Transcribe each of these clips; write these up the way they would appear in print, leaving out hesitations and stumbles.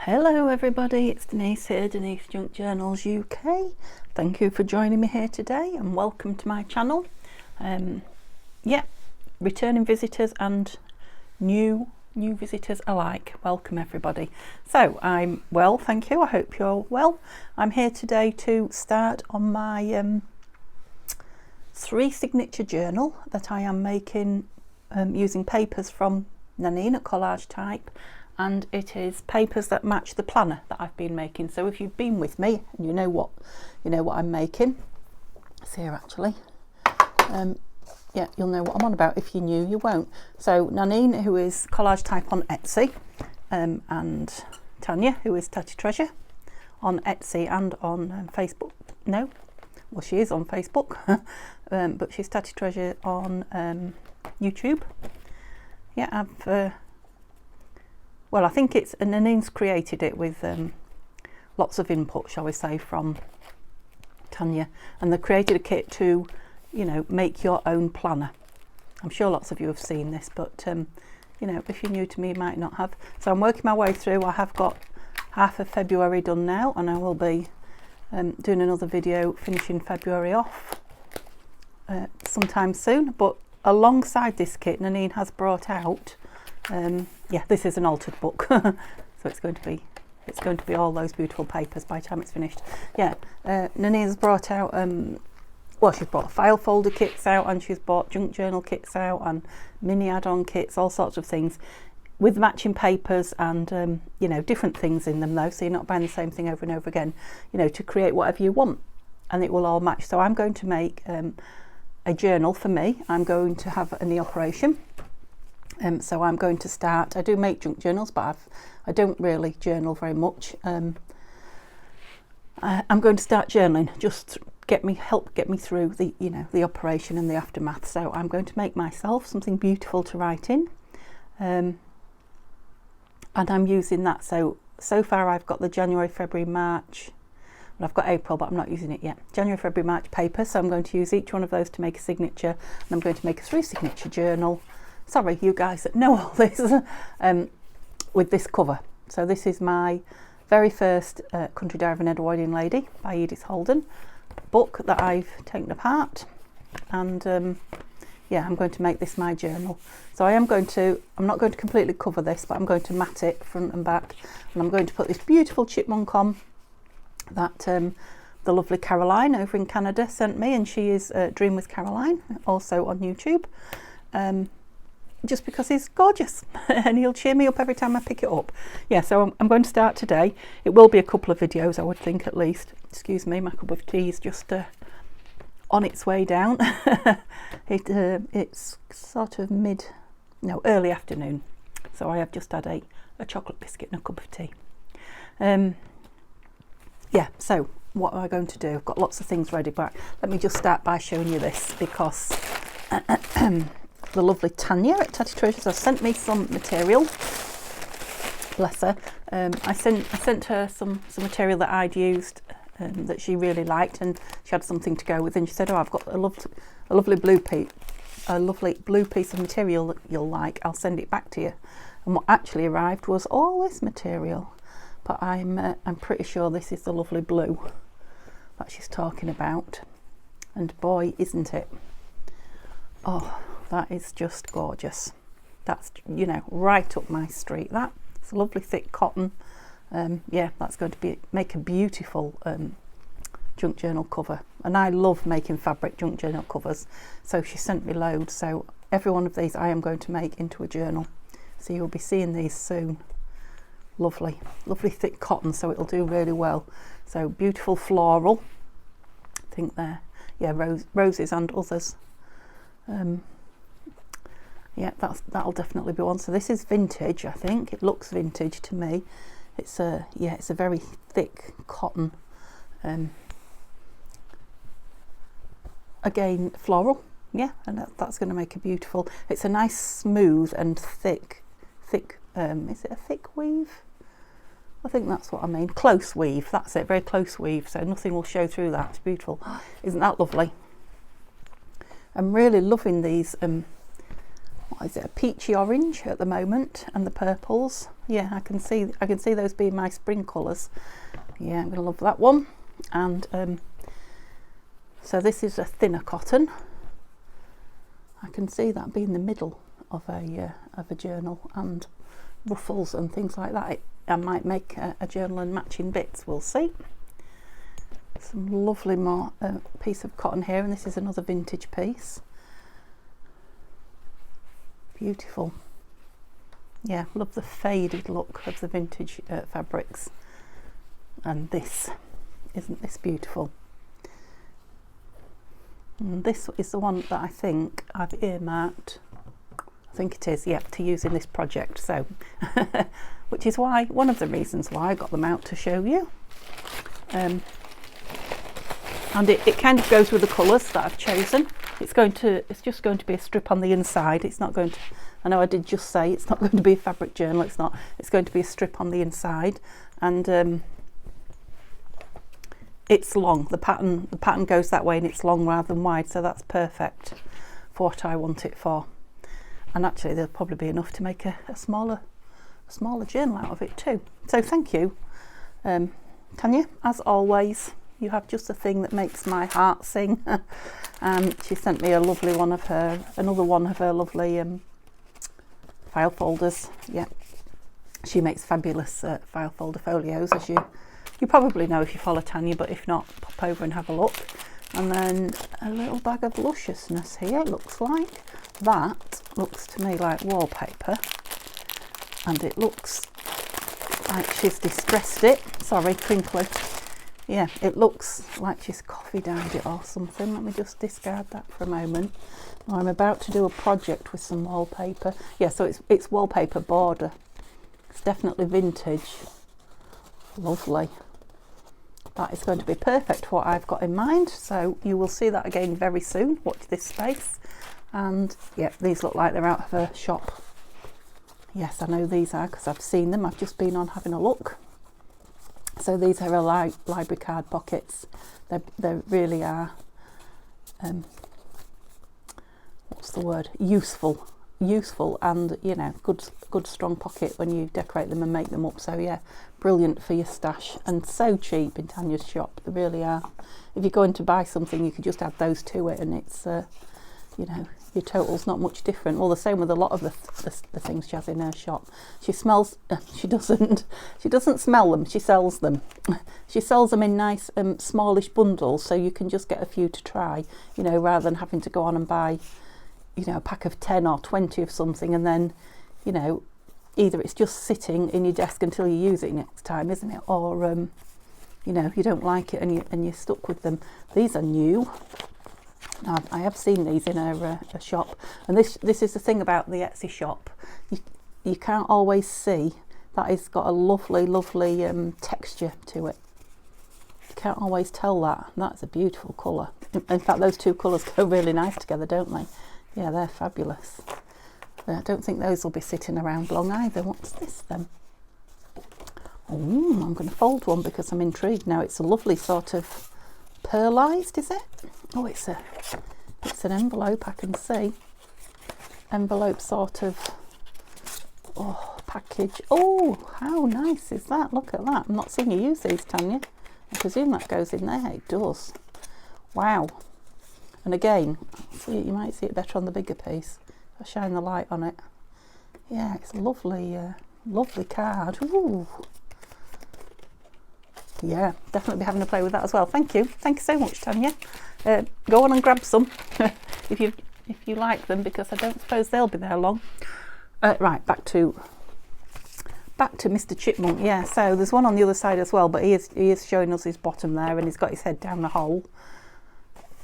Hello everybody, it's Denise here, Denise Junk Journals UK. Thank you for joining me here today and welcome to my channel. Returning visitors and new visitors alike, welcome everybody. So I'm well, thank you, I hope you're well. I'm here today to start on my 3 signature journal that I am making using papers from Nanine at Collage Type. And it is papers that match the planner that I've been making. So if you've been with me and you know what I'm making, it's here actually. You'll know what I'm on about. If you're new, you won't. So Nanine, who is Collage Type on Etsy, and Tanya, who is Tatty Treasure on Etsy and on Facebook. No, well, she is on Facebook, but she's Tatty Treasure on YouTube. Yeah, I think it's Nanine's created it with lots of input, shall we say, from Tanya, and they created a kit to, make your own planner. I'm sure lots of you have seen this, but if you're new to me, you might not have. So I'm working my way through. I have got half of February done now, and I will be doing another video finishing February off sometime soon. But alongside this kit, Nanine has brought out. This is an altered book, so it's going to be all those beautiful papers by the time it's finished. Nanine has brought out she's brought file folder kits out, and she's bought junk journal kits out, and mini add-on kits, all sorts of things with matching papers and different things in them though, so you're not buying the same thing over and over again, to create whatever you want, and it will all match. So I'm going to make a journal for me. I'm going to have in the operation. So I'm going to start. I do make junk journals, but I don't really journal very much. I'm going to start journaling, just help get me through the operation and the aftermath. So I'm going to make myself something beautiful to write in, and I'm using that. So far I've got the January, February, March. Well, I've got April, but I'm not using it yet. January, February, March paper. So I'm going to use each one of those to make a signature, and I'm going to make a 3 signature journal. Sorry, you guys that know all this, with this cover. So this is my very first Country Diary of an Edwardian Lady by Edith Holden book that I've taken apart, and I'm going to make this my journal. So I'm not going to completely cover this, but I'm going to mat it front and back, and I'm going to put this beautiful chipmunk on that the lovely Caroline over in Canada sent me, and she is Dream with Caroline, also on YouTube. Just because he's gorgeous and he'll cheer me up every time I pick it up. So I'm going to start today. It will be a couple of videos, I would think, at least. Excuse me, my cup of tea is just on its way down. It's sort of early afternoon, so I have just had a chocolate biscuit and a cup of tea. So what am I going to do? I've got lots of things ready, but let me just start by showing you this, because the lovely Tanya at Tatty Treasures has sent me some material. Bless her. I sent her some material that I'd used that she really liked, and she had something to go with, and she said, I've got a lovely blue piece of material that you'll like. I'll send it back to you. And what actually arrived was all this material, but I'm pretty sure this is the lovely blue that she's talking about, and boy, isn't it. Oh, that is just gorgeous. That's, right up my street. It's a lovely thick cotton. That's going to make a beautiful junk journal cover. And I love making fabric junk journal covers. So she sent me loads. So every one of these I am going to make into a journal. So you'll be seeing these soon. Lovely, lovely thick cotton. So it'll do really well. So beautiful floral. I think they're, roses and others. That'll definitely be one. So this is vintage, I think. It looks vintage to me. It's a very thick cotton. Again, floral. And that's going to make a beautiful. It's a nice smooth and thick. Is it a thick weave? I think that's what I mean. Close weave. That's it. Very close weave. So nothing will show through that. It's beautiful. Isn't that lovely? I'm really loving these what is it, a peachy orange at the moment, and the purples. Yeah, I can see those being my spring colours. Yeah, I'm gonna love that one. And so this is a thinner cotton. I can see that being the middle of a journal, and ruffles and things like that. I might make a journal and matching bits, we'll see. Some lovely more piece of cotton here, and this is another vintage piece. Beautiful. Yeah, love the faded look of the vintage fabrics. And this, isn't this beautiful? And this is the one that I think I've earmarked, I think it is, yeah, to use in this project. So, which is why, one of the reasons why I got them out to show you. And it kind of goes with the colours that I've chosen. It's just going to be a strip on the inside. It's not going to, I know I did just say it's not going to be a fabric journal, it's not. It's going to be a strip on the inside, and it's long. The pattern goes that way, and it's long rather than wide, so that's perfect for what I want it for. And actually there'll probably be enough to make a smaller journal out of it too. So thank you, Tanya, as always. You have just a thing that makes my heart sing. She sent me a lovely one of her, another one of her lovely file folders. Yeah, she makes fabulous file folder folios, as you probably know if you follow Tanya, but if not, pop over and have a look. And then a little bag of lusciousness here, looks like. That looks to me like wallpaper, and it looks like she's distressed it. Sorry, crinkly. Yeah, it looks like she's coffee dyed it or something. Let me just discard that for a moment. I'm about to do a project with some wallpaper. Yeah, so it's wallpaper border. It's definitely vintage. Lovely. That is going to be perfect for what I've got in mind. So you will see that again very soon. Watch this space. And yeah, these look like they're out of a shop. Yes, I know these are because I've seen them. I've just been on having a look. So these are library card pockets. They really are, what's the word? Useful, and you know, good strong pocket when you decorate them and make them up. So yeah, brilliant for your stash, and so cheap in Tanya's shop. They really are. If you're going to buy something, you could just add those to it, and it's you know, your total's not much different. Well, the same with a lot of the things she has in her shop. She doesn't smell them, she sells them. She sells them in nice smallish bundles, so you can just get a few to try, you know, rather than having to go on and buy, you know, a pack of 10 or 20 of something, and then, you know, either it's just sitting in your desk until you use it next time, isn't it, or you know, you don't like it and you're stuck with them. These are new. Now, I have seen these in her shop, and this is the thing about the Etsy shop. You can't always see that it's got a lovely texture to it. You can't always tell that. That's a beautiful colour. In fact, those two colours go really nice together, don't they? Yeah, they're fabulous. I don't think those will be sitting around long either. What's this then? Oh, I'm going to fold one because I'm intrigued now. It's a lovely sort of pearlized, is it? Oh, it's an envelope, I can see. Envelope sort of package. Oh, how nice is that? Look at that. I'm not seeing you use these, Tanya. I presume that goes in there. It does. Wow. And again, see, you might see it better on the bigger piece. I'll shine the light on it. Yeah, it's a lovely card. Ooh. Yeah, definitely be having a play with that as well. Thank you so much, Tanya. Go on and grab some if you like them, because I don't suppose they'll be there long. Right, back to Mr. Chipmunk. Yeah, so there's one on the other side as well, but he is showing us his bottom there, and he's got his head down the hole.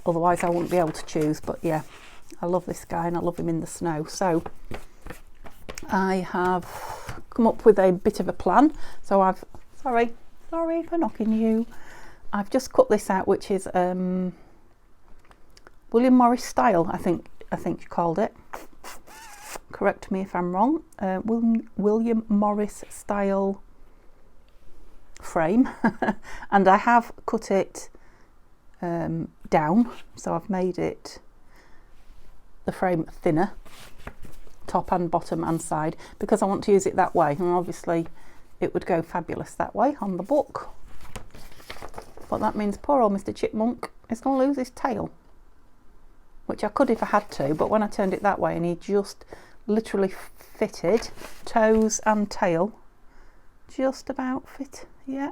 Otherwise I wouldn't be able to choose, but yeah, I love this guy and I love him in the snow. So I have come up with a bit of a plan. So sorry for knocking you. I've just cut this out, which is William Morris style, I think you called it. Correct me if I'm wrong. William Morris style frame, and I have cut it down, so I've made it the frame thinner, top and bottom and side, because I want to use it that way, and obviously it would go fabulous that way on the book. But that means poor old Mr. Chipmunk is going to lose his tail, which I could if I had to, but when I turned it that way and he just literally fitted toes and tail, just about fit, yeah.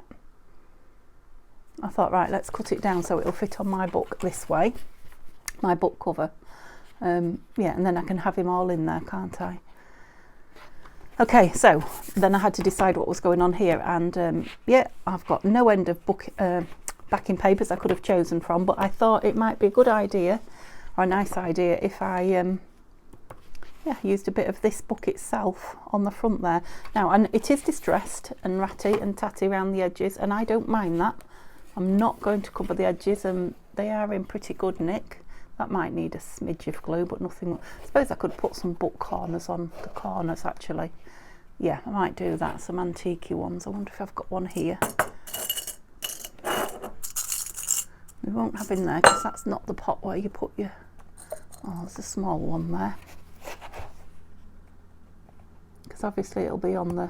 I thought, right, let's cut it down so it'll fit on my book this way, my book cover. Yeah, and then I can have him all in there, can't I? Okay, so then I had to decide what was going on here, and yeah, I've got no end of book backing papers I could have chosen from, but I thought it might be a good idea, or a nice idea, if I yeah, used a bit of this book itself on the front there. Now, and it is distressed and ratty and tatty around the edges, and I don't mind that. I'm not going to cover the edges, and they are in pretty good nick. That might need a smidge of glue, but nothing. I suppose I could put some book corners on the corners, actually. Yeah, I might do that, some antique-y ones. I wonder if I've got one here. We won't have in there, because that's not the pot where you put your... Oh, there's a small one there. Because obviously it'll be on the...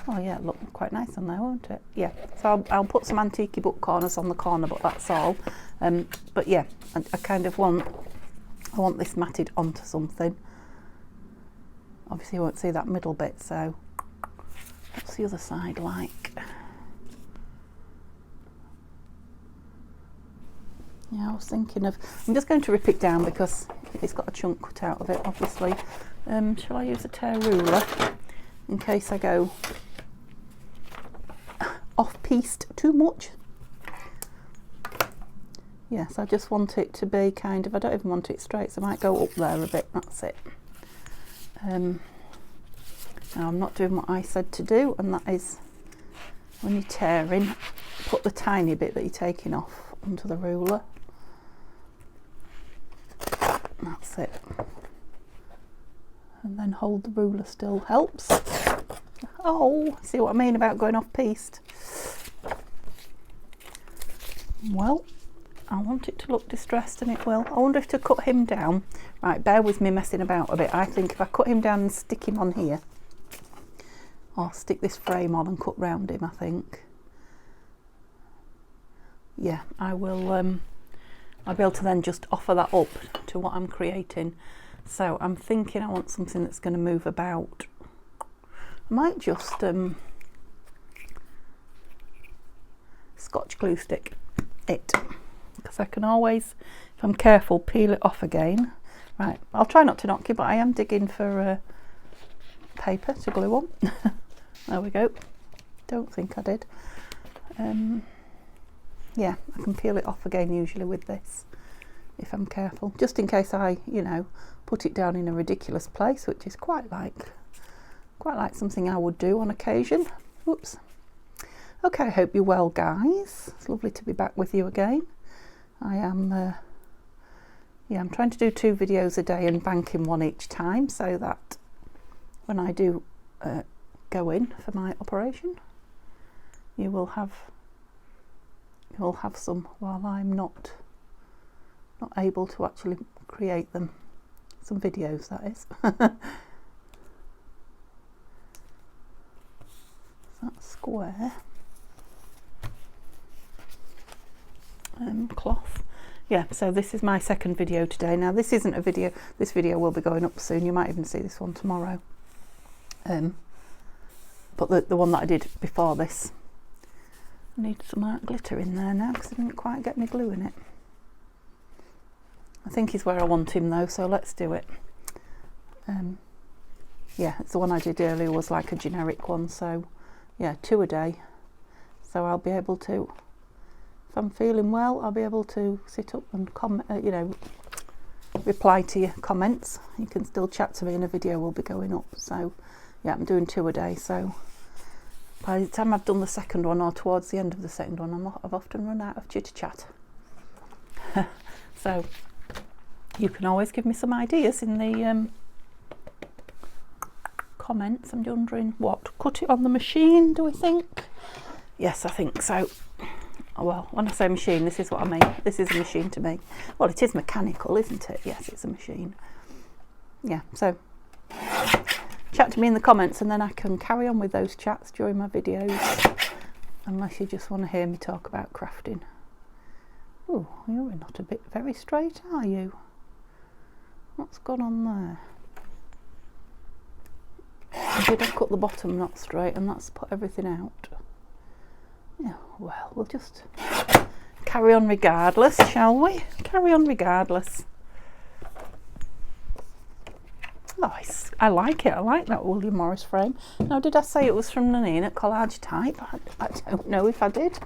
Oh yeah, it'll look quite nice on there, won't it? Yeah, so I'll put some antique book corners on the corner, but that's all. But yeah, I kind of want... I want this matted onto something. Obviously you won't see that middle bit, so... What's the other side like? Yeah, I was thinking of... I'm just going to rip it down because it's got a chunk cut out of it, obviously. Shall I use a tear ruler in case I go off-piste too much? Yes, I just want it to be kind of... I don't even want it straight, so I might go up there a bit. That's it. Now, I'm not doing what I said to do, and that is when you're tearing, put the tiny bit that you're taking off onto the ruler. That's it. And then hold the ruler still helps. Oh, see what I mean about going off piste? Well, I want it to look distressed, and it will. I wonder if to cut him down. Right, bear with me messing about a bit. I think if I cut him down and stick him on here, or stick this frame on and cut round him, I think. Yeah, I will, I'll be able to then just offer that up to what I'm creating. So I'm thinking I want something that's going to move about. I might just Scotch glue stick it, because I can always, if I'm careful, peel it off again. Right, I'll try not to knock you, but I am digging for paper to glue on. There we go. Don't think I did. Yeah, I can peel it off again usually with this, if I'm careful, just in case I, you know, put it down in a ridiculous place, which is quite like something I would do on occasion. Whoops. Okay, I hope you're well, guys. It's lovely to be back with you again. I am, yeah, I'm trying to do 2 videos a day and banking one each time, so that when I do go in for my operation, you'll have some while I'm not able to actually create them. Some videos, that is. That's square. Cloth. Yeah, so this is my second video today. Now this isn't a video, this video will be going up soon. You might even see this one tomorrow. But the one that I did before this, I need some art glitter in there now because I didn't quite get my glue in it. I think he's where I want him though, so let's do it. Yeah, it's the one I did earlier, was like a generic one, so yeah, 2 a day. So I'll be able to, if I'm feeling well, I'll be able to sit up and comment, you know, reply to your comments. You can still chat to me and a video will be going up. So yeah, I'm doing 2 a day, so by the time I've done the second one, or towards the end of the second one, I've often run out of chitter chat. So you can always give me some ideas in the comments. I'm wondering what, cut it on the machine, do we think? Yes, I think so. Well, when I say machine, this is what I mean. This is a machine to me. Well, it is mechanical, isn't it? Yes, it's a machine. Yeah, so chat to me in the comments, and then I can carry on with those chats during my videos, unless you just want to hear me talk about crafting. Oh, you're not a bit very straight, are you? What's gone on there? I did cut the bottom not straight, and that's put everything out. Yeah, well, we'll just carry on regardless, shall we? Carry on regardless. Oh, I like it. I like that William Morris frame. Now, did I say it was from Nanine at Collage Type? I don't know if I did.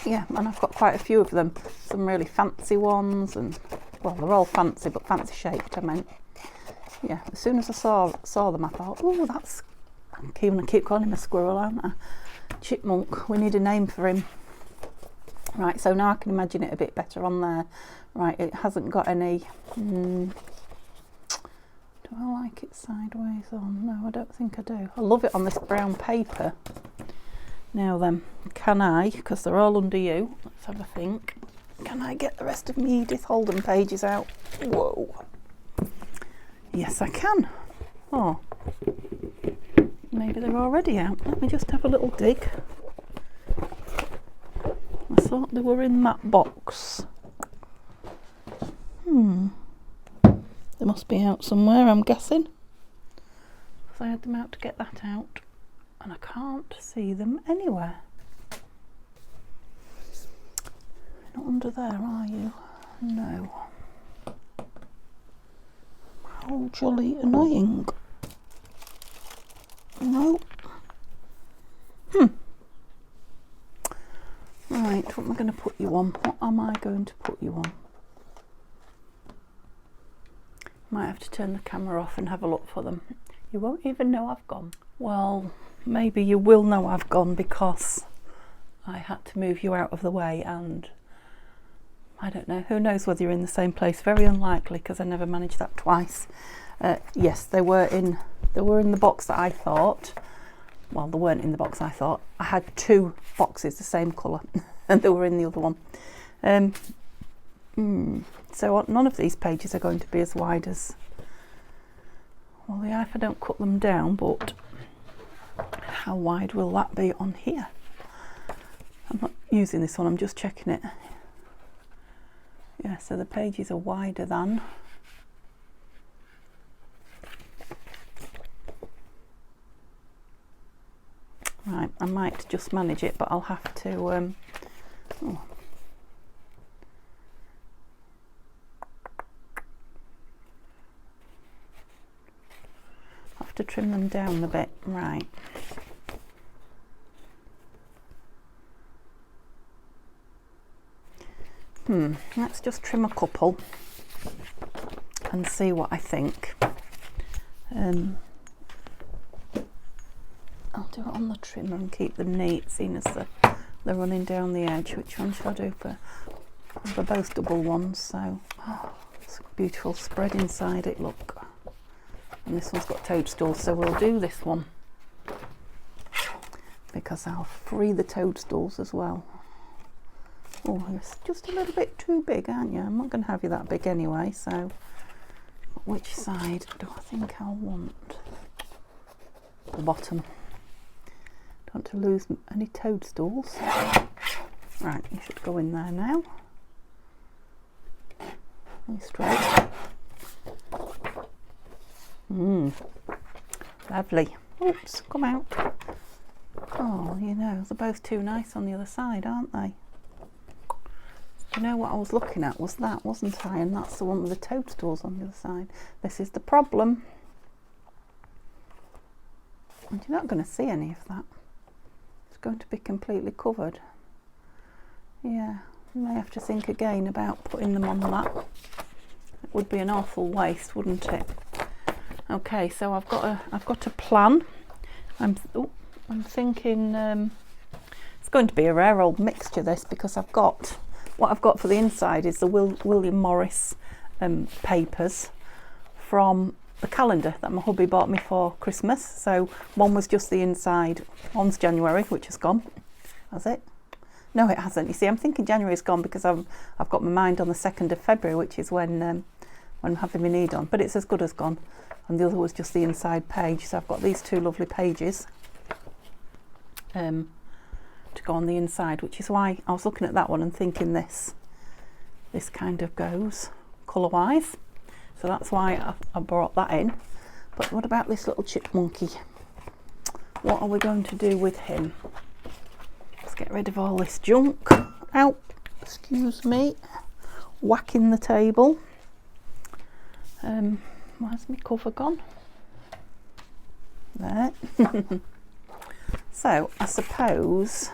Yeah, and I've got quite a few of them. Some really fancy ones, and well, they're all fancy, but fancy shaped, I meant. Yeah, as soon as I saw them, I thought, oh, that's... I'm going to keep calling him a squirrel, aren't I? Chipmunk. We need a name for him. Right, so now I can imagine it a bit better on there. Right, it hasn't got any... do I like it sideways on? No, I don't think I do. I love it on this brown paper. Now then, can I, because they're all under you, let's have a think. Can I get the rest of me Edith Holden pages out? Whoa. Yes, I can. Oh, maybe they're already out. Let me just have a little dig. I thought they were in that box. They must be out somewhere, I'm guessing. So I had them out to get that out, and I can't see them anywhere. Not under there, are you? No. How jolly annoying. No. Right, what am I going to put you on? What am I going to put you on? Might have to turn the camera off and have a look for them. You won't even know I've gone. Well, maybe you will know I've gone because I had to move you out of the way, and I don't know, who knows whether you're in the same place. Very unlikely, because I never managed that twice. Yes, they were in the box that I thought. Well, they weren't in the box I thought. I had two boxes the same colour and they were in the other one. So none of these pages are going to be as wide as, well, yeah, if I don't cut them down, but how wide will that be on here? I'm not using this one, I'm just checking it. Yeah, so the pages are wider than. Right, I might just manage it, but I'll have to have to trim them down a bit. Right. Let's just trim a couple and see what I think. I'll do it on the trimmer and keep them neat, seeing as they're running down the edge. Which one shall I do for? They're both double ones, so it's a beautiful spread inside it, look. And this one's got toadstools, so we'll do this one because I'll free the toadstools as well. Oh, it's just a little bit too big, aren't you? I'm not going to have you that big anyway, so which side do I think I'll want? The bottom. Don't want to lose any toadstools. Right, you should go in there now. Really straight. Lovely. Oops, come out. Oh, you know, they're both too nice on the other side, aren't they? You know what I was looking at was that, wasn't I? And that's the one with the toadstools on the other side. This is the problem. And you're not going to see any of that. It's going to be completely covered. Yeah, you may have to think again about putting them on that. It would be an awful waste, wouldn't it? Okay, so I've got a plan. I'm thinking it's going to be a rare old mixture, this, because what I've got for the inside is the William Morris papers from the calendar that my hubby bought me for Christmas. So one was just the inside, one's January, which has gone. Has it? No, it hasn't. You see, I'm thinking January's gone because I've got my mind on the 2nd of February, which is when I'm having my need on. But it's as good as gone. and the other was just the inside page. So I've got these two lovely pages to go on the inside, which is why I was looking at that one and thinking this kind of goes colour wise, so that's why I brought that in. But what about this little chipmunky? What are we going to do with him? Let's get rid of all this junk. Out, excuse me, whacking the table. Where's my cover gone? There. So I suppose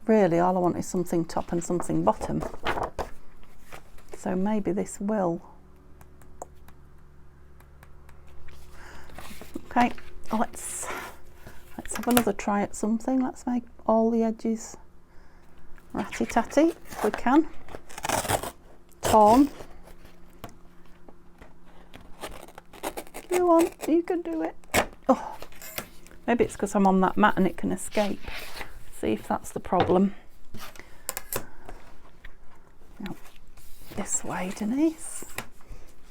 really all I want is something top and something bottom. So maybe this will. Okay, let's have another try at something. Let's make all the edges ratty-tatty if we can. Torn. Go on, you can do it. Oh, maybe it's because I'm on that mat and it can escape. See if that's the problem. No. This way, Denise.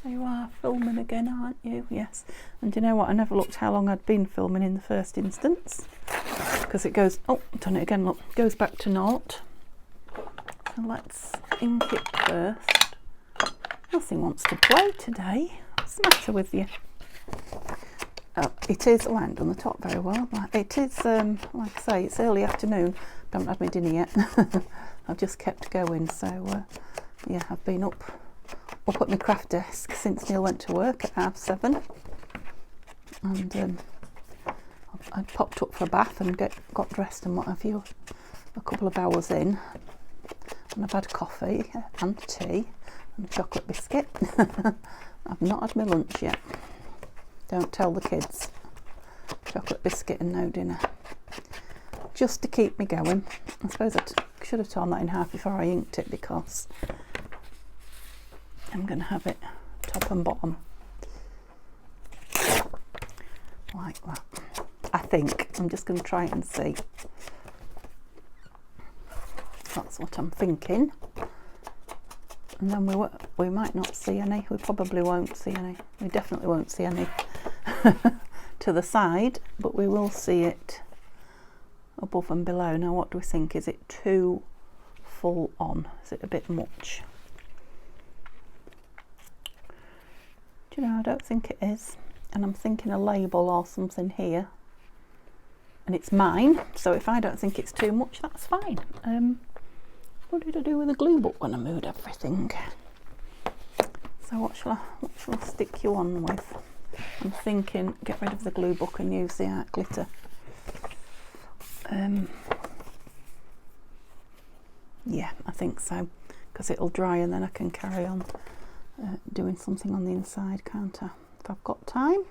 There you are, filming again, aren't you? Yes. And do you know what? I never looked how long I'd been filming in the first instance, because it goes, oh, I've done it again, look, goes back to naught. So let's ink it first. Nothing wants to play today. What's the matter with you? Oh, it is, oh, I haven't done the top very well. It is, like I say, it's early afternoon. I haven't had my dinner yet. I've just kept going, so yeah, I've been up at my craft desk since Neil went to work at 7:30, and I'd popped up for a bath and got dressed and what have you a couple of hours in, and I've had coffee and tea and a chocolate biscuit. I've not had my lunch yet. Don't tell the kids. Chocolate biscuit and no dinner. Just to keep me going. I suppose I should have torn that in half before I inked it, because I'm going to have it top and bottom like that. I think I'm just going to try it and see. That's what I'm thinking. And then we might not see any. We probably won't see any. We definitely won't see any to the side, but we will see it above and below. Now what do we think? Is it too full on? Is it a bit much? Do you know, I don't think it is. And I'm thinking a label or something here. And it's mine, so if I don't think it's too much, that's fine. What did I do with the glue book when I moved everything? So what shall I stick you on with? I'm thinking get rid of the glue book and use the art glitter. Yeah, I think so, because it'll dry and then I can carry on doing something on the inside, can't I? If I've got time.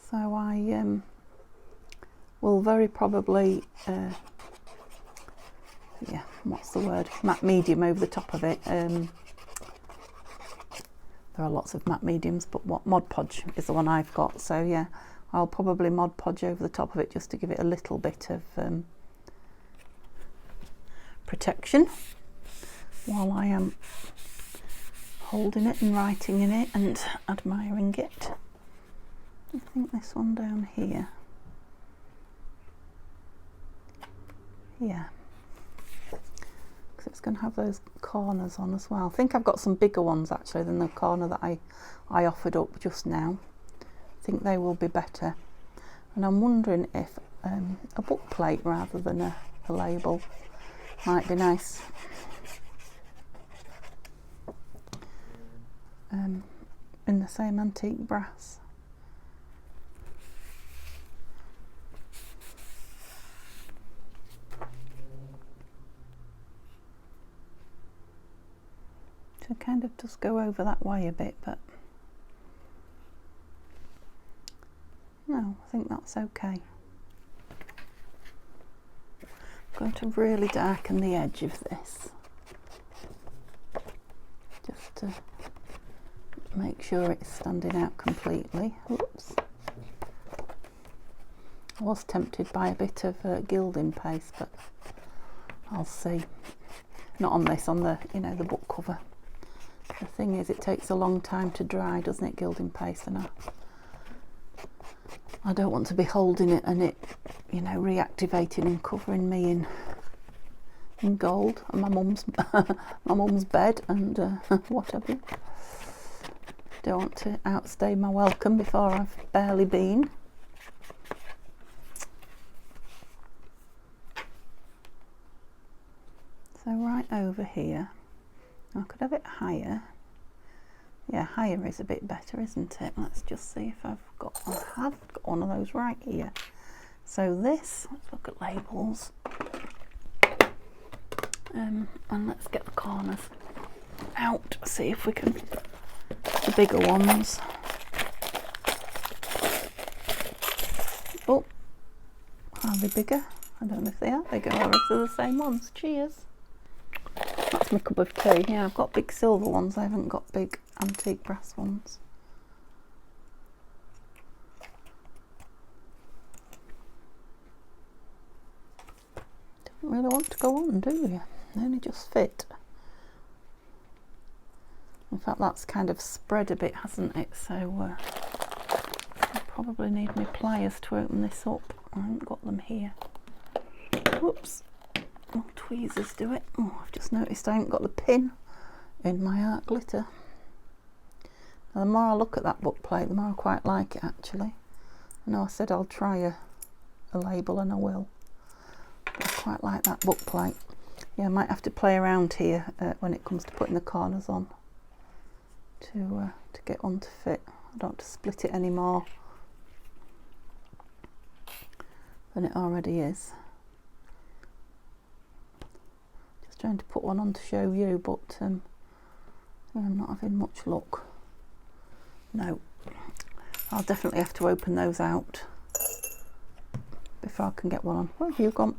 So I will very probably, yeah, what's the word? Matte medium over the top of it. There are lots of matte mediums, but what Mod Podge is the one I've got. So yeah, I'll probably Mod Podge over the top of it just to give it a little bit of protection while I am holding it and writing in it and admiring it. I think this one down here. Yeah, because it's going to have those corners on as well. I think I've got some bigger ones actually than the corner that I offered up just now. I think they will be better. And I'm wondering if a book plate rather than a label might be nice. In the same antique brass. So it kind of does go over that way a bit, but no, I think that's okay. I'm going to really darken the edge of this, just to make sure it's standing out completely. Oops. I was tempted by a bit of gilding paste, but I'll see. Not on this, on the, you know, the book cover. The thing is, it takes a long time to dry, doesn't it, gilding paste, and I don't want to be holding it and it, you know, reactivating and covering me in gold and my mum's my mum's bed and whatever. Don't want to outstay my welcome before I've barely been. So right over here, I could have it higher. Yeah, higher is a bit better, isn't it? Let's just see if I have got one of those right here. So this, let's look at labels. And let's get the corners out, see if we can, the bigger ones. Oh, are they bigger? I don't know if they are bigger or if they're the same ones. Cheers. That's my cup of tea. Yeah, I've got big silver ones, I haven't got big antique brass ones. Don't really want to go on, do you? They only just fit. In fact, that's kind of spread a bit, hasn't it? So I probably need my pliers to open this up. I haven't got them here. Whoops. Oh, tweezers do it. Oh, I've just noticed I haven't got the pin in my art glitter. Now, the more I look at that book plate, the more I quite like it, actually. I know I said I'll try a label, and I will. But I quite like that book plate. Yeah, I might have to play around here when it comes to putting the corners on to get one to fit. I don't have to split it anymore than it already is. Just trying to put one on to show you, but yeah, I'm not having much luck. No, I'll definitely have to open those out before I can get one on. Where have you gone?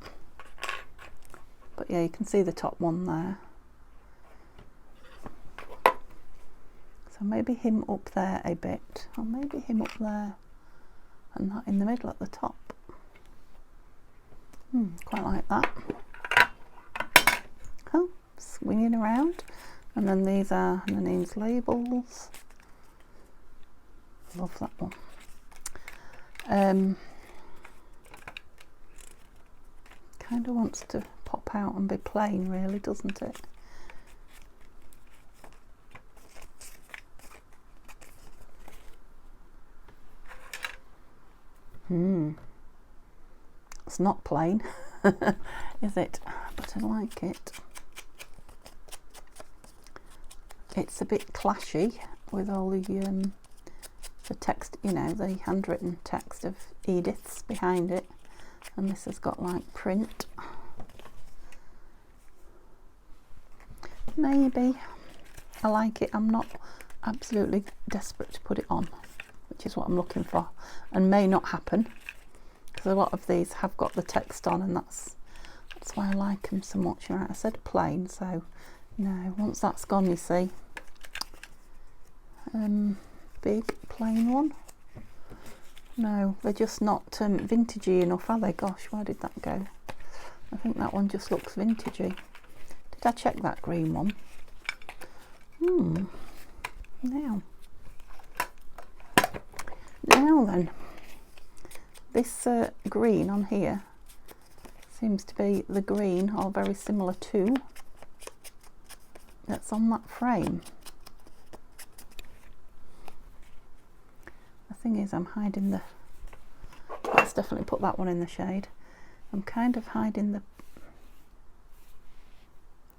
But yeah, you can see the top one there. So maybe him up there a bit, or maybe him up there and that in the middle at the top. Quite like that. Oh, swinging around. And then these are Nanine's labels. Love that one. Kind of wants to pop out and be plain, really, doesn't it? It's not plain, is it? But I like it. It's a bit clashy with all the text, you know, the handwritten text of Edith's behind it, and this has got like print. Maybe I like it. I'm not absolutely desperate to put it on, which is what I'm looking for, and may not happen because a lot of these have got the text on, and that's why I like them so much. Right, I said plain, so no, once that's gone, you see, big plain one. No, they're just not vintagey enough, are they? Gosh, where did that go? I think that one just looks vintagey. Did I check that green one? Now then, this green on here seems to be the green, or very similar to, that's on that frame. The thing is, I'm hiding the, let's definitely put that one in the shade. I'm kind of hiding the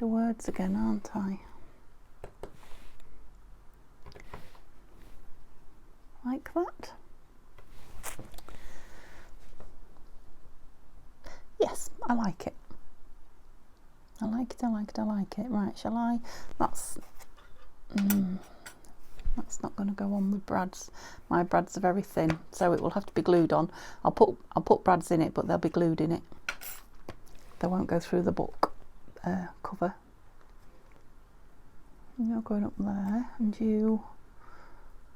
words again, aren't I? Like that. Yes, I like it. I like it, I like it, I like it. Right, shall I? That's not going to go on with Brad's. My Brad's are very thin, so it will have to be glued on. I'll put Brad's in it, but they'll be glued in it. They won't go through the book cover. You're going up there, and you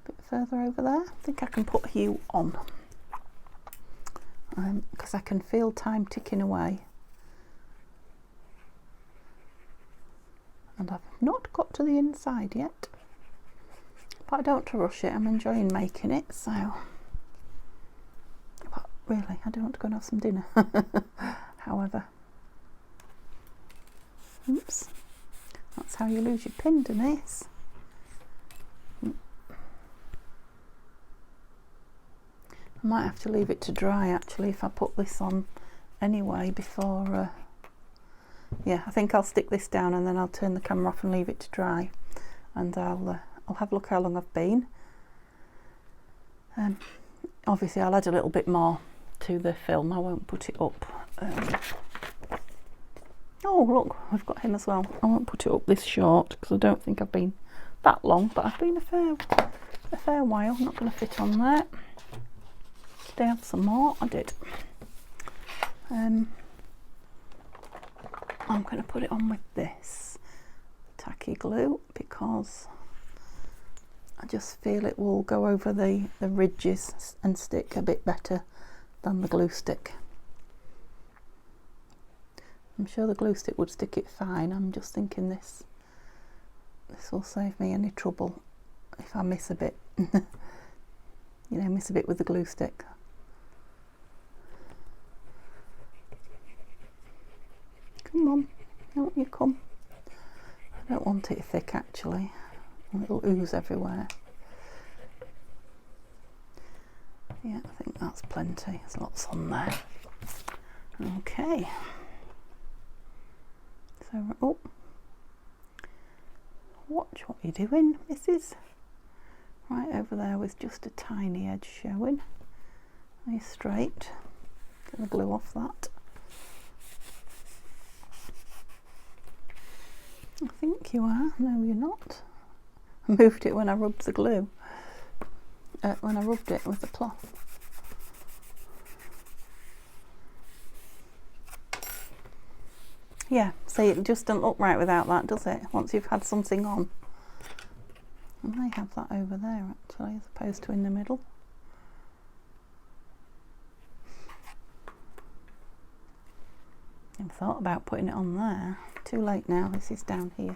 a bit further over there. I think I can put you on, because I can feel time ticking away. and I've not got to the inside yet, but I don't want to rush it. I'm enjoying making it, so, but really I do want to go and have some dinner. However, oops, that's how you lose your pin, Denise. I might have to leave it to dry actually if I put this on anyway before yeah, I think I'll stick this down and then I'll turn the camera off and leave it to dry, and I'll have a look how long I've been. Obviously I'll add a little bit more to the film. I won't put it up. Oh look, I've got him as well. I won't put it up this short because I don't think I've been that long, but I've been a fair while. I'm not going to fit on there. Did I have some more? I did. I'm going to put it on with this tacky glue because I just feel it will go over the ridges and stick a bit better than the glue stick. I'm sure the glue stick would stick it fine. I'm just thinking this will save me any trouble if I miss a bit. You know, miss a bit with the glue stick. Come on, won't you come? I don't want it thick actually. It'll ooze everywhere. Yeah, I think that's plenty. There's lots on there. Okay. So, oh, watch what you're doing, Mrs. Right over there was just a tiny edge showing. Are you straight? Get the glue off that. I think you are. No, you're not. I moved it when I rubbed the glue. When I rubbed it with the cloth. Yeah, see, it just doesn't look right without that, does it? Once you've had something on. I may have that over there actually, as opposed to in the middle. I've thought about putting it on there. Too late now, this is down here.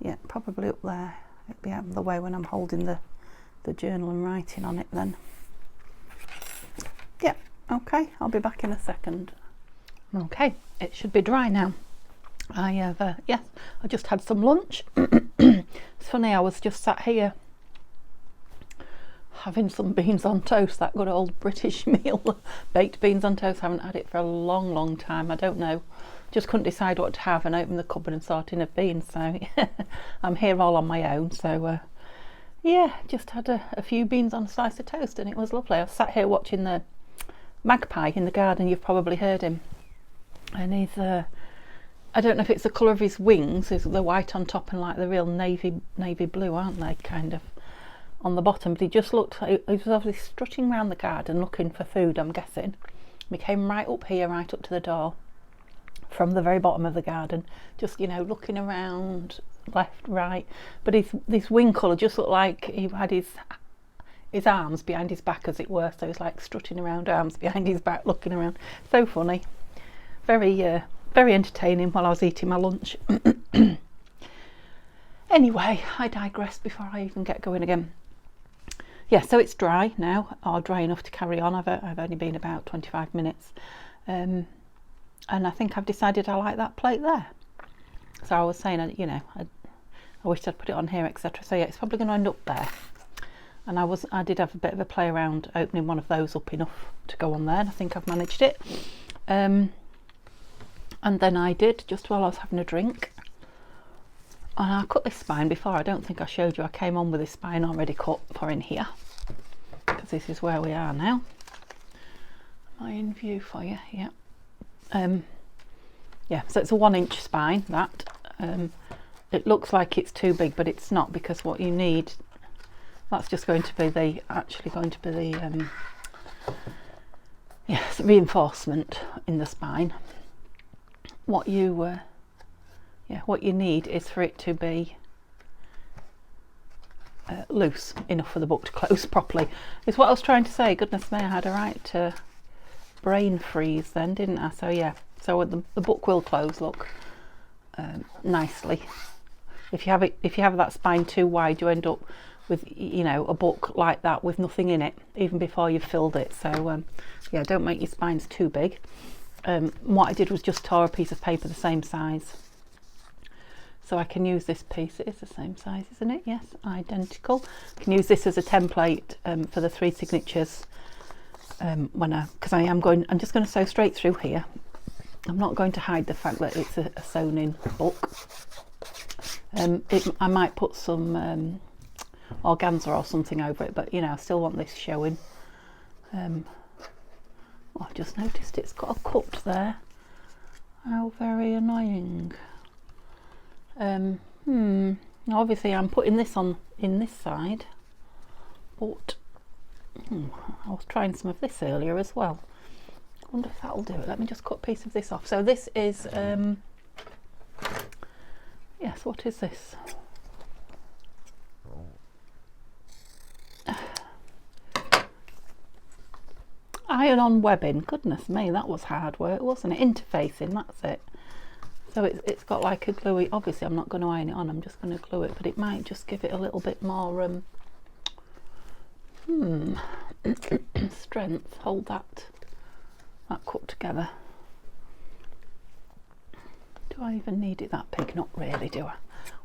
Yeah, probably up there. It'll be out of the way when I'm holding the journal and writing on it then. Yeah, okay, I'll be back in a second. Okay, it should be dry now. I have, yes, I just had some lunch. It's funny, I was just sat here having some beans on toast, that good old British meal. Baked beans on toast. I haven't had it for a long time. I don't know, just couldn't decide what to have and opened the cupboard and saw a tin of beans, so I'm here all on my own. So yeah, just had a few beans on a slice of toast and it was lovely. I was sat here watching the magpie in the garden. You've probably heard him, and he's I don't know if it's the colour of his wings, is the white on top and like the real navy blue, aren't they, kind of on the bottom, but he just looked, he was obviously strutting around the garden looking for food, I'm guessing. He came right up here, right up to the door from the very bottom of the garden, just, you know, looking around left, right, but this wing colour just looked like he had his arms behind his back, as it were, so he's like strutting around, arms behind his back, looking around. So funny, very entertaining while I was eating my lunch. Anyway, I digress before I even get going again. Yeah, so it's dry now, or dry enough to carry on. I've only been about 25 minutes, and I think I've decided I like that plate there. So I was saying, you know, I wished I'd put it on here, etc. So yeah, it's probably going to end up there. And I did have a bit of a play around opening one of those up enough to go on there, and I think I've managed it. And then I did, just while I was having a drink, and I cut this spine before. I don't think I showed you. I came on with this spine already cut for in here, because this is where we are now. Am I in view for you? Yeah. Yeah, so it's a 1-inch spine, that. It looks like it's too big, but it's not, because what you need, that's just going to be actually going to be the yes, reinforcement in the spine. What you need is for it to be loose enough for the book to close properly, is what I was trying to say. Goodness me, I had a right brain freeze then, didn't I? So yeah, so the book will close, look, nicely. If you have that spine too wide, you end up with, you know, a book like that with nothing in it even before you've filled it. So yeah, don't make your spines too big. What I did was just tore a piece of paper the same size, so I can use this piece. It is the same size, isn't it? Yes, identical. I can use this as a template for the 3 signatures because I'm just going to sew straight through here. I'm not going to hide the fact that it's a sewn in book. I might put some organza or something over it, but you know, I still want this showing. I've just noticed it's got a cut there. How very annoying. Obviously I'm putting this on in this side, but I was trying some of this earlier as well. I wonder if that'll do it. Let me just cut a piece of this off. So this is yes, what is this? Iron-on webbing. Goodness me, that was hard work, wasn't it? Interfacing, that's it. So it's got like a gluey, obviously I'm not going to iron it on, I'm just going to glue it, but it might just give it a little bit more strength. Hold that cut together. Do I even need it that big? Not really, do I?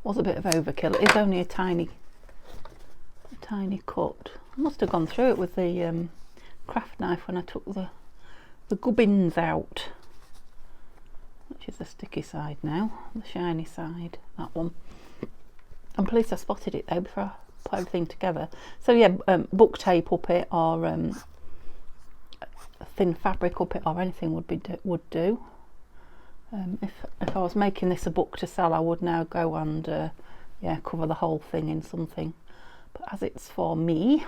Was a bit of overkill. It is only a tiny cut. I must have gone through it with the craft knife when I took the gubbins out, which is the sticky side now, the shiny side, that one. I'm pleased I spotted it though before I put everything together. So yeah, book tape up it, or thin fabric up it, or anything would do. If I was making this a book to sell, I would now go and yeah, cover the whole thing in something, but as it's for me,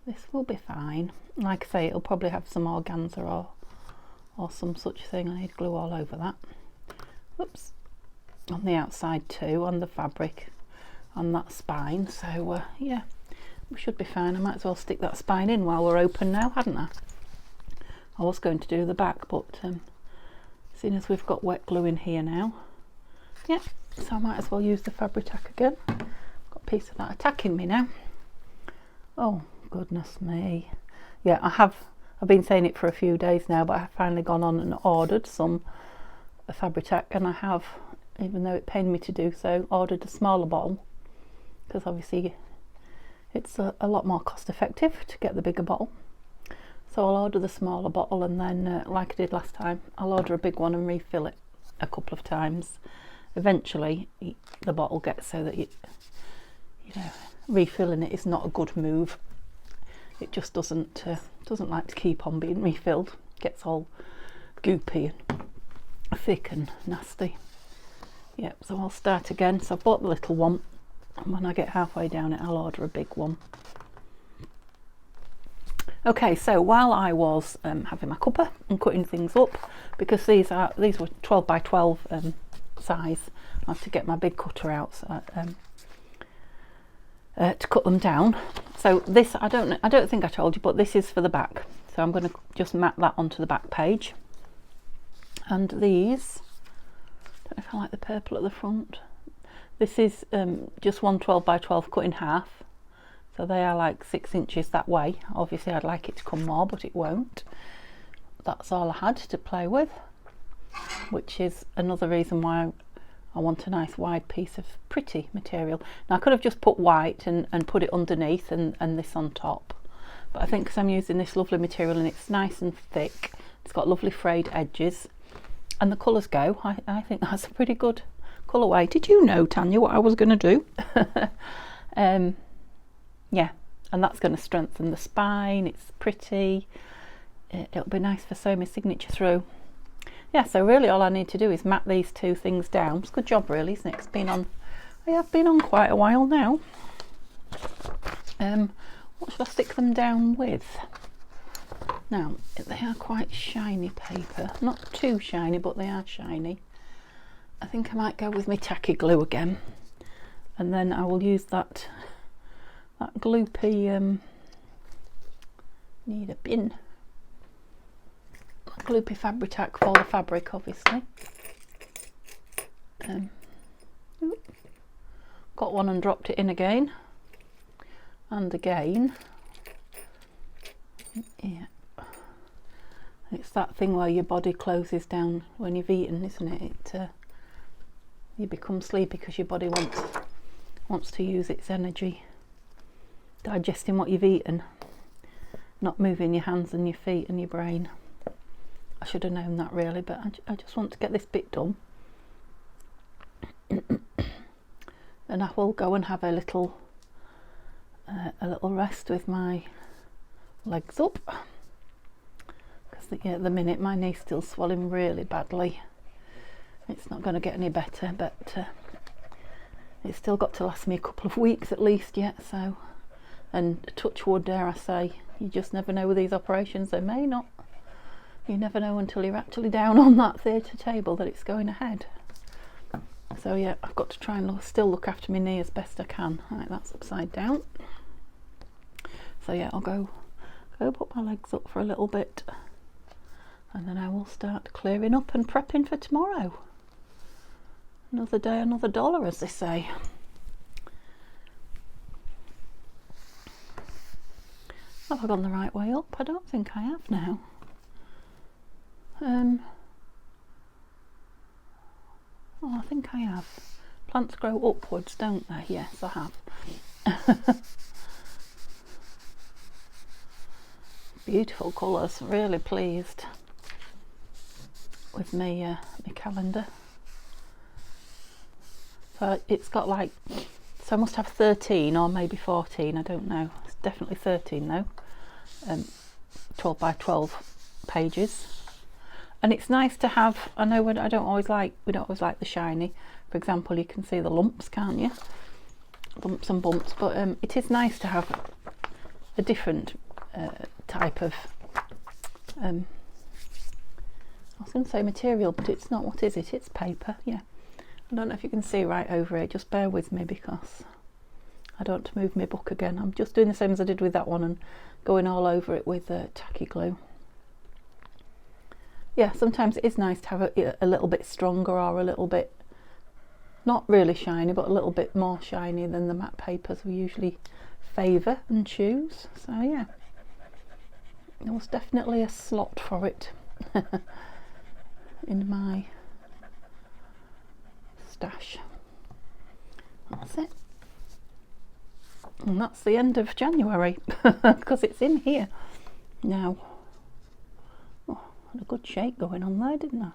this will be fine. Like I say, it'll probably have some organza or some such thing. I need glue all over that. Oops. On the outside too, on the fabric, on that spine. So yeah, we should be fine. I might as well stick that spine in while we're open now, hadn't I? I was going to do the back, but seeing as we've got wet glue in here now, yeah, so I might as well use the fabric tack again. Got a piece of that attacking me now. Oh goodness me. Yeah, I've been saying it for a few days now, but I've finally gone on and ordered some fabric tack, and I have, even though it pained me to do so, ordered a smaller bottle, because obviously it's a lot more cost effective to get the bigger bottle. So I'll order the smaller bottle, and then like I did last time, I'll order a big one and refill it a couple of times. Eventually the bottle gets so that you know, refilling it is not a good move. It just doesn't like to keep on being refilled. Gets all goopy and thick and nasty. Yep, so I'll start again. So I've bought the little one, and when I get halfway down it, I'll order a big one. Okay, so while I was having my cuppa and cutting things up, because these were 12 by 12 size, I have to get my big cutter out so, to cut them down. So this, I don't think I told you, but this is for the back. So I'm going to just map that onto the back page. And these, I don't know if I like the purple at the front. This is just one 12 by 12 cut in half. So they are like 6 inches that way. Obviously I'd like it to come more, but it won't. That's all I had to play with, which is another reason why I want a nice wide piece of pretty material. Now I could have just put white and put it underneath and this on top, but I think because I'm using this lovely material and it's nice and thick, it's got lovely frayed edges, and the colours go, I think that's a pretty good colourway. Did you know, Tanya, what I was going to do? Yeah, and that's going to strengthen the spine. It's pretty. It'll be nice for sewing my signature through. Yeah, so really all I need to do is map these two things down. It's a good job really, isn't it? It's been on, I have been on quite a while now. What should I stick them down with? Now, they are quite shiny paper. Not too shiny, but they are shiny. I think I might go with my tacky glue again. And then I will use that gloopy, need a bin. Gloopy fabric tack for the fabric, obviously. Got one and dropped it in again and again. Yeah, it's that thing where your body closes down when you've eaten, isn't it? You become sleepy because your body wants to use its energy digesting what you've eaten, not moving your hands and your feet and your brain. I should have known that really, but I just want to get this bit done. And I will go and have a little rest with my legs up, because at the minute my knee's still swelling really badly. It's not going to get any better, but it's still got to last me a couple of weeks at least yet. So, and touch wood, dare I say, you just never know with these operations. They may not. You never know until you're actually down on that theatre table that it's going ahead. So yeah, I've got to try and still look after my knee as best I can. Right, that's upside down. So yeah, I'll go put my legs up for a little bit, and then I will start clearing up and prepping for tomorrow. Another day, another dollar, as they say. Have I gone the right way up? I don't think I have now. Oh, I think I have. Plants grow upwards, don't they? Yes, I have. Beautiful colours. Really pleased with my calendar. So it's got like, so I must have 13 or maybe 14. I don't know. It's definitely 13 though. 12 by 12 pages. And it's nice to have, I know we don't always like the shiny. For example, you can see the lumps, can't you? Lumps and bumps, but it is nice to have a different type of, I was going to say material, but it's not. What is it? It's paper, yeah. I don't know if you can see right over here, just bear with me because I don't want to move my book again. I'm just doing the same as I did with that one and going all over it with tacky glue. Yeah, sometimes it is nice to have a little bit stronger or a little bit, not really shiny, but a little bit more shiny than the matte papers we usually favour and choose. So yeah, there was definitely a slot for it in my stash. That's it. And that's the end of January because it's in here now. Had a good shake going on there, didn't I?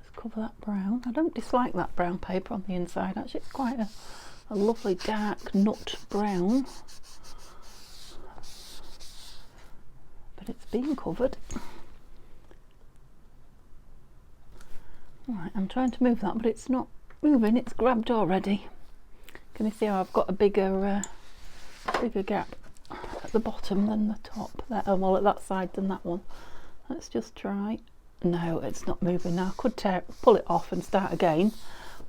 Just cover that brown. I don't dislike that brown paper on the inside. Actually, it's quite a lovely dark nut brown. But it's being covered. Right, I'm trying to move that, but it's not moving. It's grabbed already. Can you see how I've got a bigger gap at the bottom than the top there? Oh, well, at that side than that one. Let's just try. No, it's not moving now. I could pull it off and start again,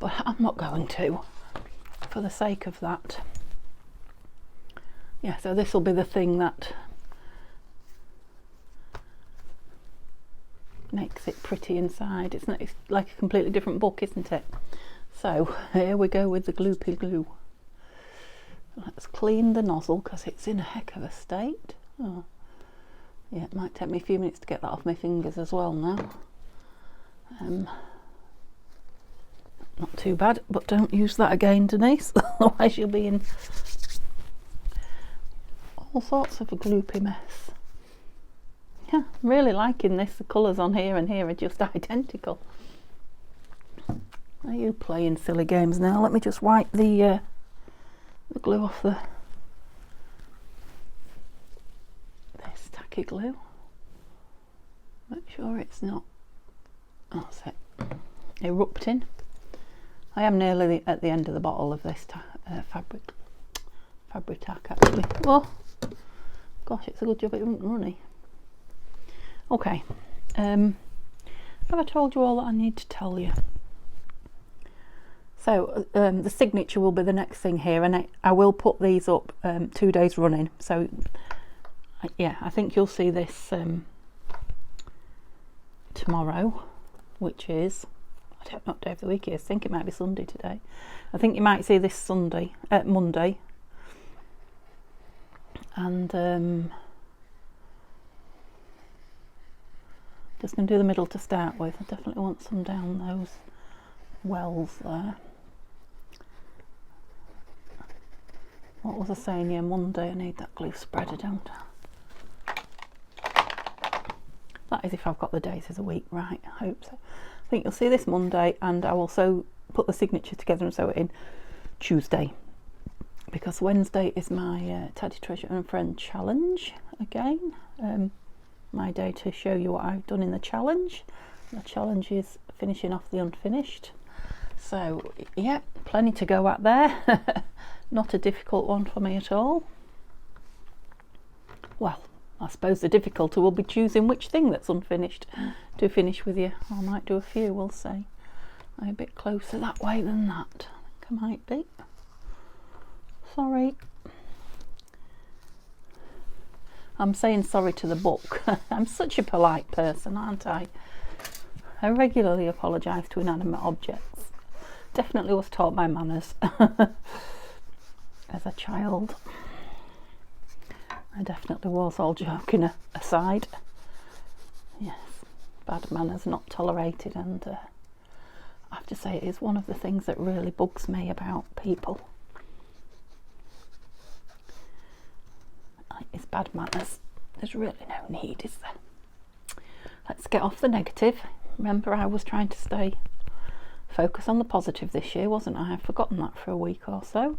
but I'm not going to for the sake of that. Yeah, so this will be the thing that makes it pretty inside. It's like a completely different book, isn't it? So here we go with the gloopy glue. Let's clean the nozzle because it's in a heck of a state. Oh. Yeah, it might take me a few minutes to get that off my fingers as well now. Not too bad, but don't use that again, Denise, otherwise you'll be in all sorts of a gloopy mess. Yeah, I'm really liking this. The colours on here and here are just identical. Are you playing silly games now? Let me just wipe the glue off this tacky glue. Make sure it's not, that's it, erupting. I am nearly at the end of the bottle of this Fabri-Tac actually. Oh gosh, it's a good job it wasn't runny. Okay, have I told you all that I need to tell you? So the signature will be the next thing here, and I will put these up 2 days running. So yeah, I think you'll see this tomorrow, which is, I don't know what day of the week it is. I think it might be Sunday today. I think you might see this Monday, and just going to do the middle to start with. I definitely want some down those wells there. What was I saying? Yeah, Monday I need that glue spreader, don't I? That is if I've got the days of the week right. I hope so. I think you'll see this Monday, and I'll also put the signature together and sew it in Tuesday, because Wednesday is my Teddy Treasure and Friend challenge again. My day to show you what I've done in the challenge. The challenge is finishing off the unfinished. So yeah, plenty to go at there. Not a difficult one for me at all. Well, I suppose the difficulty will be choosing which thing that's unfinished to finish with you. I might do a few, we'll see. I'm a bit closer that way than that. I think I might be. Sorry. I'm saying sorry to the book. I'm such a polite person, aren't I? I regularly apologise to inanimate objects. Definitely was taught my manners as a child. I definitely was, all joking aside. Yes, bad manners not tolerated, and I have to say it is one of the things that really bugs me about people. It's bad manners. There's really no need, is there? Let's get off the negative. Remember, I was trying to focus on the positive this year, wasn't I? I've forgotten that for a week or so.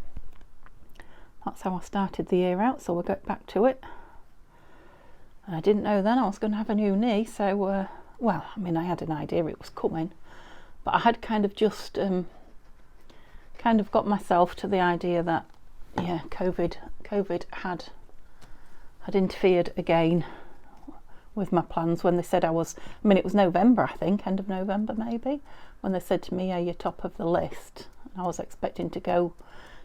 That's how I started the year out, so we'll get back to it. And I didn't know then I was going to have a new knee, so well, I mean, I had an idea it was coming, but I had kind of just kind of got myself to the idea that, yeah, COVID had interfered again with my plans when they said I mean, it was November, I think, end of November maybe, when they said to me, yeah, you're top of the list. And I was expecting to go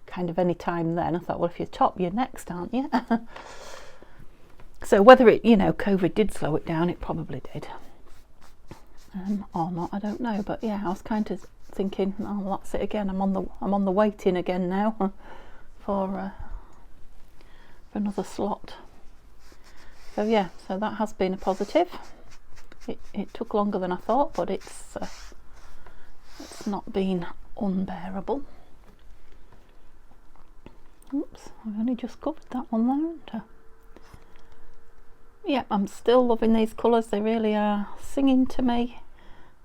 kind of any time then. I thought, well, if you're top, you're next, aren't you? So whether it, COVID did slow it down, it probably did. Or not, I don't know. But yeah, I was kind of thinking, oh, well, that's it again. I'm on the waiting again now for another slot. So yeah, so that has been a positive. It took longer than I thought, but it's not been unbearable. Oops, I've only just covered that one there, haven't I? Yeah, I'm still loving these colours. They really are singing to me.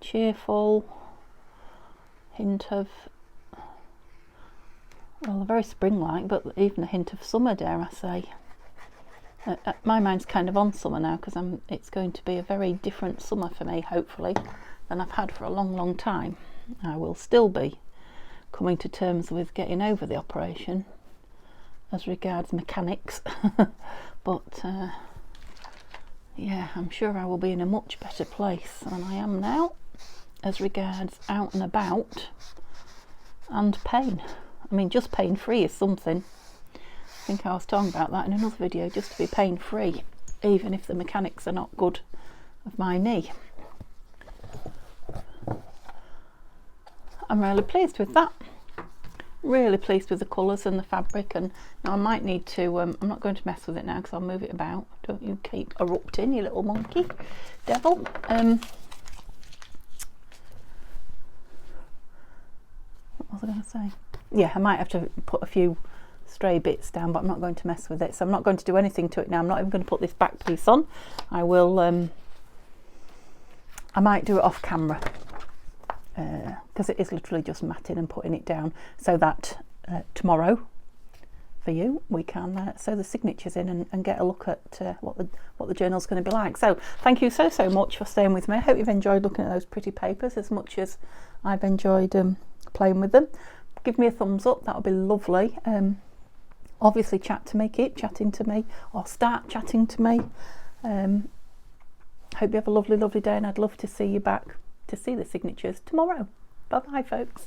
Cheerful, hint of, well, they're very spring-like, but even a hint of summer, dare I say. My mind's kind of on summer now, because it's going to be a very different summer for me, hopefully, than I've had for a long, long time. I will still be coming to terms with getting over the operation as regards mechanics, but yeah, I'm sure I will be in a much better place than I am now as regards out and about and pain. I mean, just pain free is something. I think I was talking about that in another video, just to be pain free, even if the mechanics are not good of my knee. I'm really pleased with that. Really pleased with the colours and the fabric, and now I might need to, I'm not going to mess with it now because I'll move it about. Don't you keep erupting, you little monkey devil. What was I going to say? Yeah, I might have to put a few stray bits down, but I'm not going to mess with it, so I'm not going to do anything to it now. I'm not even going to put this back piece on. I will I might do it off camera, because it is literally just matting and putting it down, so that tomorrow for you we can sew the signatures in and get a look at what the journal's going to be like. So thank you so much for staying with me. I hope you've enjoyed looking at those pretty papers as much as I've enjoyed playing with them. Give me a thumbs up, that would be lovely. Obviously chat to me, keep chatting to me, or start chatting to me. Hope you have a lovely day, and I'd love to see you back to see the signatures tomorrow. Bye bye, folks.